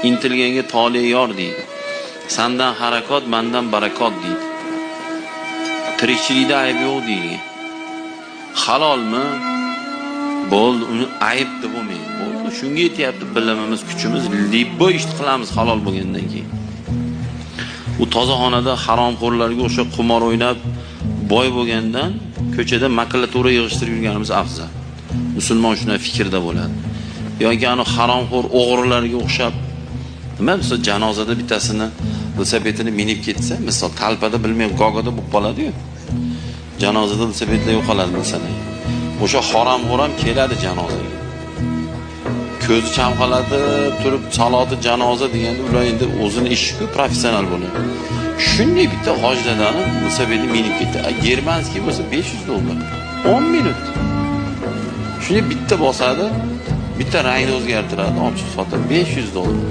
intilganga tole yor deydi. Sandan harakot, mandan barakot deydi. Tirikchilikda ayb yo'q deydi. Halolmi? Bo'ldi, uni ayb deb bo'lmaydi. Bo'ldi, shunga yetyapti bilimimiz, kuchimiz, libbo ish qilamiz halol bo'lgandan keyin. U tozaxonada haromxo'rlarga o'sha qimor o'ynab boy bo'lgandan ko'chada makulatura yig'ishtirib yurganimiz afzal. Musulmon shunday fikrda bo'ladi. Yoki ana haromxo'r o'g'rilarga o'xshab nima misol janozada bittasini velosipedini minib ketsa, misol talpada bilmay gogoda bo'lib qoladi-yu. Janozada velosipedlar yo'qoladi masalan. O'sha haromxo'r ham keladi janozaga. Ko'zi chamqaladi, turib saloti janoza deganda ular endi o'zini ishi-ku professional bo'ladi. Shunday bitta hojdadani velosipedni minib ketdi. Germanskiy bo'lsa $500. 10 minut. Shunday bitta bosadi, bitta rangni o'zgartiradi, ochiq sotib $500.